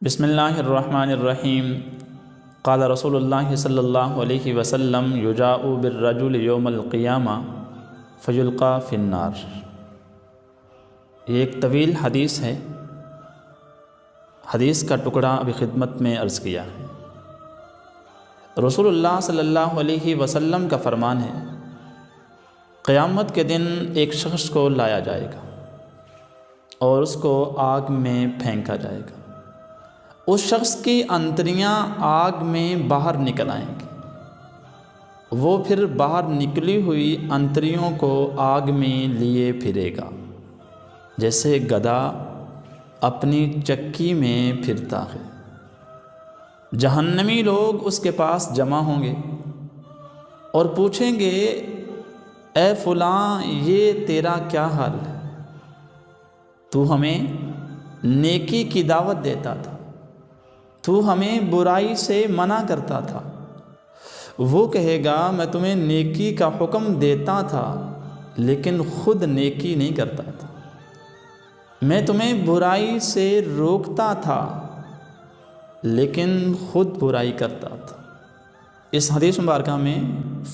بسم اللہ الرحمن الرحیم۔ قال رسول اللہ صلی اللہ علیہ وسلم یجاء بالرجل یوم القیامہ فیلقی فی النار۔ یہ ایک طویل حدیث ہے، حدیث کا ٹکڑا ابھی خدمت میں عرض کیا ہے۔ رسول اللہ صلی اللہ علیہ وسلم کا فرمان ہے، قیامت کے دن ایک شخص کو لایا جائے گا اور اس کو آگ میں پھینکا جائے گا۔ اس شخص کی انتڑیاں آگ میں باہر نکل آئیں گی، وہ پھر باہر نکلی ہوئی انتڑیوں کو آگ میں لیے پھرے گا، جیسے گدھا اپنی چکی میں پھرتا ہے۔ جہنمی لوگ اس کے پاس جمع ہوں گے اور پوچھیں گے، اے فلاں، یہ تیرا کیا حال ہے؟ تو ہمیں نیکی کی دعوت دیتا تھا، تو ہمیں برائی سے منع کرتا تھا۔ وہ کہے گا، میں تمہیں نیکی کا حکم دیتا تھا لیکن خود نیکی نہیں کرتا تھا، میں تمہیں برائی سے روکتا تھا لیکن خود برائی کرتا تھا۔ اس حدیث مبارکہ میں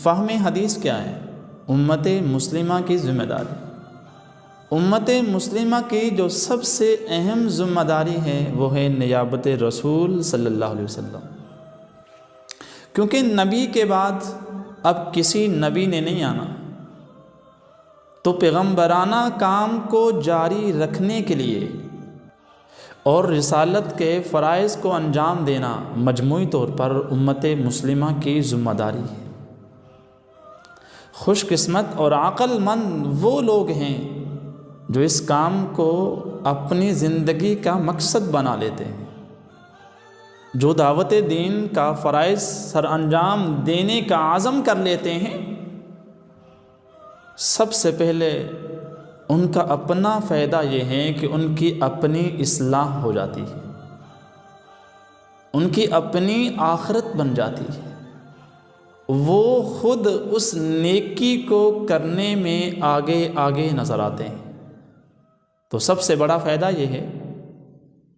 فہم حدیث کیا ہے؟ امت مسلمہ کی ذمہ داری۔ امت مسلمہ کی جو سب سے اہم ذمہ داری ہے وہ ہے نیابت رسول صلی اللہ علیہ وسلم، کیونکہ نبی کے بعد اب کسی نبی نے نہیں آنا، تو پیغمبرانہ کام کو جاری رکھنے کے لیے اور رسالت کے فرائض کو انجام دینا مجموعی طور پر امت مسلمہ کی ذمہ داری ہے۔ خوش قسمت اور عقل مند وہ لوگ ہیں جو اس کام کو اپنی زندگی کا مقصد بنا لیتے ہیں، جو دعوت دین کا فرائض سر انجام دینے کا عزم کر لیتے ہیں۔ سب سے پہلے ان کا اپنا فائدہ یہ ہے کہ ان کی اپنی اصلاح ہو جاتی ہے، ان کی اپنی آخرت بن جاتی ہے، وہ خود اس نیکی کو کرنے میں آگے آگے نظر آتے ہیں۔ تو سب سے بڑا فائدہ یہ ہے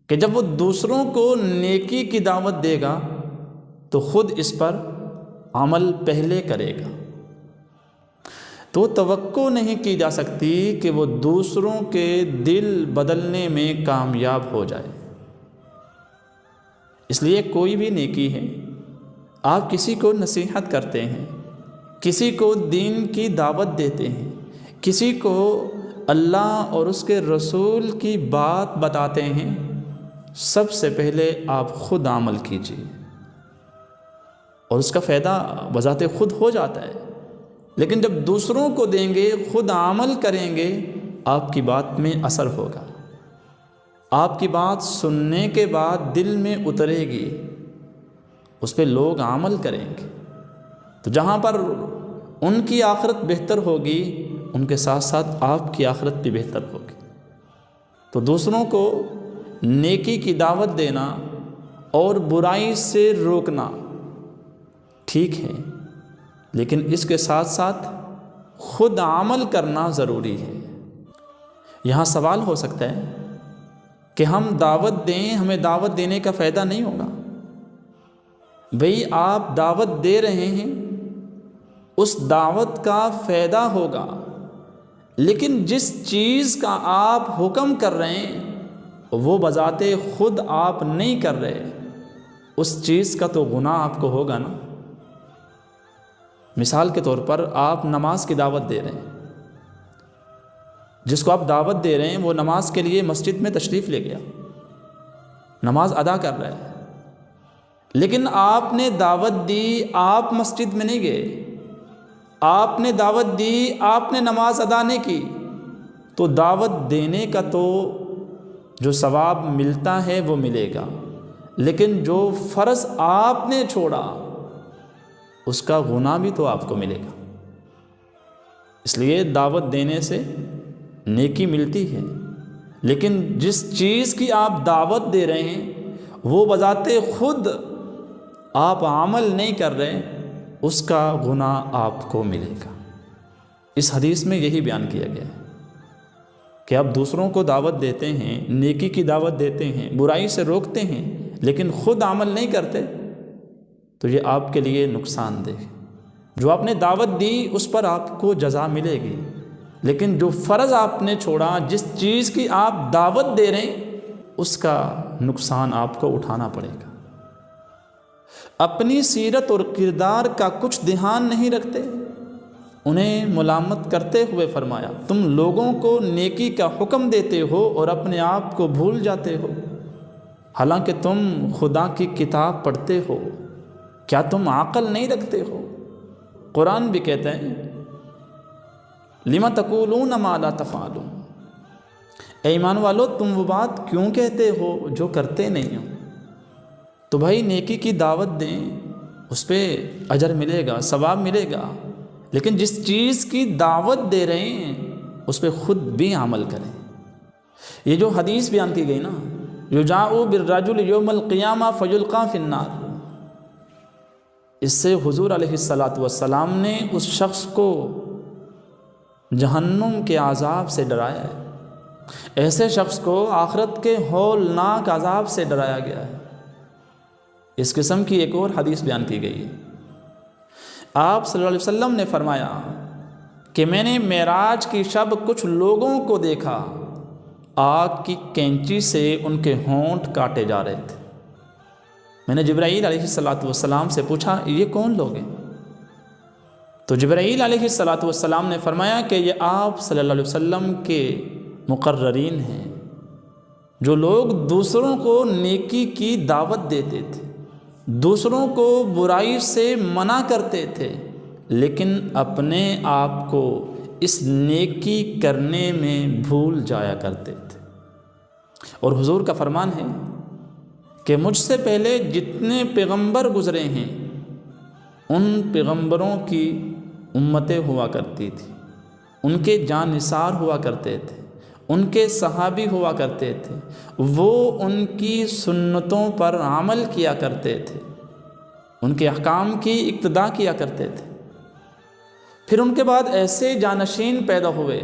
کہ جب وہ دوسروں کو نیکی کی دعوت دے گا تو خود اس پر عمل پہلے کرے گا، تو توقع نہیں کی جا سکتی کہ وہ دوسروں کے دل بدلنے میں کامیاب ہو جائے۔ اس لیے کوئی بھی نیکی ہے، آپ کسی کو نصیحت کرتے ہیں، کسی کو دین کی دعوت دیتے ہیں، کسی کو اللہ اور اس کے رسول کی بات بتاتے ہیں، سب سے پہلے آپ خود عمل کیجیے اور اس کا فائدہ بذات خود ہو جاتا ہے۔ لیکن جب دوسروں کو دیں گے، خود عمل کریں گے، آپ کی بات میں اثر ہوگا، آپ کی بات سننے کے بعد دل میں اترے گی، اس پہ لوگ عمل کریں گے، تو جہاں پر ان کی آخرت بہتر ہوگی، ان کے ساتھ ساتھ آپ کی آخرت بھی بہتر ہوگی۔ تو دوسروں کو نیکی کی دعوت دینا اور برائی سے روکنا ٹھیک ہے، لیکن اس کے ساتھ ساتھ خود عمل کرنا ضروری ہے۔ یہاں سوال ہو سکتا ہے کہ ہم دعوت دیں، ہمیں دعوت دینے کا فائدہ نہیں ہوگا۔ بھئی، آپ دعوت دے رہے ہیں، اس دعوت کا فائدہ ہوگا، لیکن جس چیز کا آپ حکم کر رہے ہیں وہ بذات خود آپ نہیں کر رہے، اس چیز کا تو گناہ آپ کو ہوگا نا۔ مثال کے طور پر آپ نماز کی دعوت دے رہے ہیں، جس کو آپ دعوت دے رہے ہیں وہ نماز کے لیے مسجد میں تشریف لے گیا، نماز ادا کر رہا ہے، لیکن آپ نے دعوت دی، آپ مسجد میں نہیں گئے، آپ نے دعوت دی، آپ نے نماز ادا نہیں کی، تو دعوت دینے کا تو جو ثواب ملتا ہے وہ ملے گا، لیکن جو فرض آپ نے چھوڑا اس کا گناہ بھی تو آپ کو ملے گا۔ اس لیے دعوت دینے سے نیکی ملتی ہے، لیکن جس چیز کی آپ دعوت دے رہے ہیں وہ بذات خود آپ عمل نہیں کر رہے، اس کا گناہ آپ کو ملے گا۔ اس حدیث میں یہی بیان کیا گیا ہے۔ کہ آپ دوسروں کو دعوت دیتے ہیں، نیکی کی دعوت دیتے ہیں، برائی سے روکتے ہیں، لیکن خود عمل نہیں کرتے، تو یہ آپ کے لیے نقصان دہ ہے۔ جو آپ نے دعوت دی اس پر آپ کو جزا ملے گی، لیکن جو فرض آپ نے چھوڑا، جس چیز کی آپ دعوت دے رہے ہیں، اس کا نقصان آپ کو اٹھانا پڑے گا۔ اپنی سیرت اور کردار کا کچھ دھیان نہیں رکھتے، انہیں ملامت کرتے ہوئے فرمایا، تم لوگوں کو نیکی کا حکم دیتے ہو اور اپنے آپ کو بھول جاتے ہو، حالانکہ تم خدا کی کتاب پڑھتے ہو، کیا تم عقل نہیں رکھتے ہو؟ قرآن بھی کہتے ہیں لِمَ تَقُولُونَ مَا لَا تَفْعَلُونَ، اے ایمان والو تم وہ بات کیوں کہتے ہو جو کرتے نہیں ہو؟ تو بھائی نیکی کی دعوت دیں، اس پہ اجر ملے گا، ثواب ملے گا، لیکن جس چیز کی دعوت دے رہے ہیں اس پہ خود بھی عمل کریں۔ یہ جو حدیث بیان کی گئی نا، یُجَاءُ بِالرَّجُلِ یوم القیامہ فَیُلْقَىٰ فِی النَّارِ، اس سے حضور علیہ السلام نے اس شخص کو جہنم کے عذاب سے ڈرایا ہے، ایسے شخص کو آخرت کے ہولناک عذاب سے ڈرایا گیا ہے۔ اس قسم کی ایک اور حدیث بیان کی گئی ہے، آپ صلی اللہ علیہ وسلم نے فرمایا کہ میں نے معراج کی شب کچھ لوگوں کو دیکھا، آگ کی کینچی سے ان کے ہونٹ کاٹے جا رہے تھے۔ میں نے جبرائیل علیہ السلام سے پوچھا یہ کون لوگ ہیں؟ تو جبرائیل علیہ السلام نے فرمایا کہ یہ آپ صلی اللہ علیہ وسلم کے مقررین ہیں، جو لوگ دوسروں کو نیکی کی دعوت دیتے تھے، دوسروں کو برائی سے منع کرتے تھے، لیکن اپنے آپ کو اس نیکی کرنے میں بھول جایا کرتے تھے۔ اور حضور کا فرمان ہے کہ مجھ سے پہلے جتنے پیغمبر گزرے ہیں ان پیغمبروں کی امتیں ہوا کرتی تھی، ان کے جانثار ہوا کرتے تھے، ان کے صحابی ہوا کرتے تھے، وہ ان کی سنتوں پر عمل کیا کرتے تھے، ان کے احکام کی اقتداء کیا کرتے تھے۔ پھر ان کے بعد ایسے جانشین پیدا ہوئے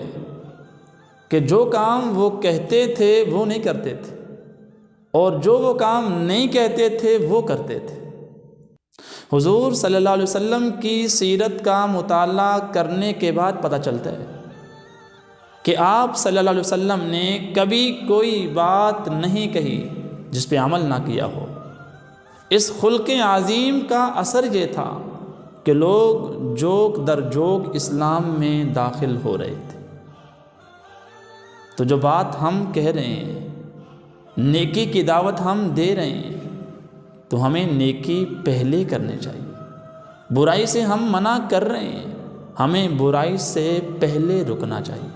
کہ جو کام وہ کہتے تھے وہ نہیں کرتے تھے، اور جو وہ کام نہیں کہتے تھے وہ کرتے تھے۔ حضور صلی اللہ علیہ وسلم کی سیرت کا مطالعہ کرنے کے بعد پتہ چلتا ہے کہ آپ صلی اللہ علیہ وسلم نے کبھی کوئی بات نہیں کہی جس پہ عمل نہ کیا ہو۔ اس خلق عظیم کا اثر یہ تھا کہ لوگ جوک در جوک اسلام میں داخل ہو رہے تھے۔ تو جو بات ہم کہہ رہے ہیں، نیکی کی دعوت ہم دے رہے ہیں، تو ہمیں نیکی پہلے کرنی چاہیے۔ برائی سے ہم منع کر رہے ہیں، ہمیں برائی سے پہلے رکنا چاہیے۔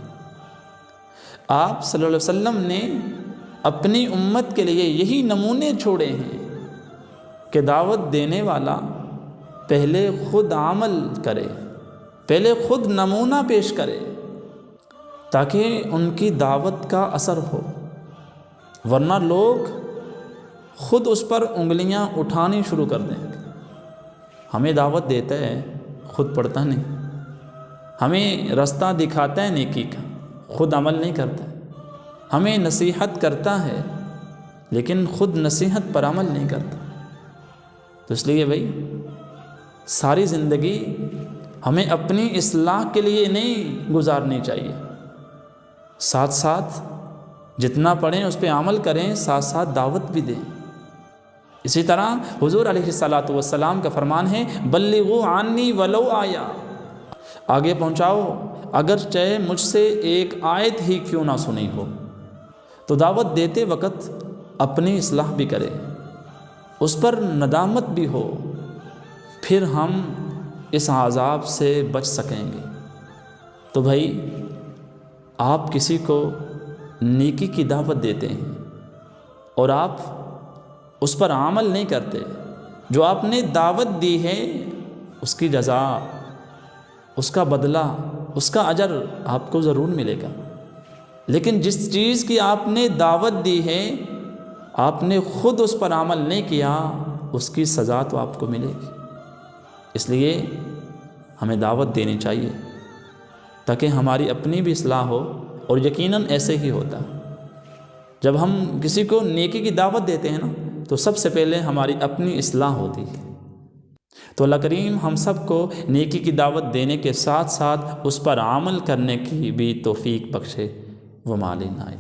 آپ صلی اللہ علیہ وسلم نے اپنی امت کے لیے یہی نمونے چھوڑے ہیں کہ دعوت دینے والا پہلے خود عمل کرے، پہلے خود نمونہ پیش کرے، تاکہ ان کی دعوت کا اثر ہو، ورنہ لوگ خود اس پر انگلیاں اٹھانی شروع کر دیں گے۔ ہمیں دعوت دیتا ہے، خود پڑھتا نہیں، ہمیں رستہ دکھاتا ہے نیکی کا، خود عمل نہیں کرتا، ہمیں نصیحت کرتا ہے لیکن خود نصیحت پر عمل نہیں کرتا۔ تو اس لیے بھائی ساری زندگی ہمیں اپنی اصلاح کے لیے نہیں گزارنی چاہیے، ساتھ ساتھ جتنا پڑھیں اس پہ عمل کریں، ساتھ ساتھ دعوت بھی دیں۔ اسی طرح حضور علیہ السلام کا فرمان ہے بلغوا عنی ولو آیا، آگے پہنچاؤ اگرچہ مجھ سے ایک آیت ہی کیوں نہ سنی ہو۔ تو دعوت دیتے وقت اپنی اصلاح بھی کرے، اس پر ندامت بھی ہو، پھر ہم اس عذاب سے بچ سکیں گے۔ تو بھائی آپ کسی کو نیکی کی دعوت دیتے ہیں اور آپ اس پر عمل نہیں کرتے، جو آپ نے دعوت دی ہے اس کی جزا، اس کا بدلہ، اس کا اجر آپ کو ضرور ملے گا، لیکن جس چیز کی آپ نے دعوت دی ہے آپ نے خود اس پر عمل نہیں کیا، اس کی سزا تو آپ کو ملے گی۔ اس لیے ہمیں دعوت دینی چاہیے تاکہ ہماری اپنی بھی اصلاح ہو اور یقیناً ایسے ہی ہوتا۔ جب ہم کسی کو نیکی کی دعوت دیتے ہیں نا تو سب سے پہلے ہماری اپنی اصلاح ہوتی ہے۔ تو اللہ کریم ہم سب کو نیکی کی دعوت دینے کے ساتھ ساتھ اس پر عمل کرنے کی بھی توفیق بخشے۔ وما علینا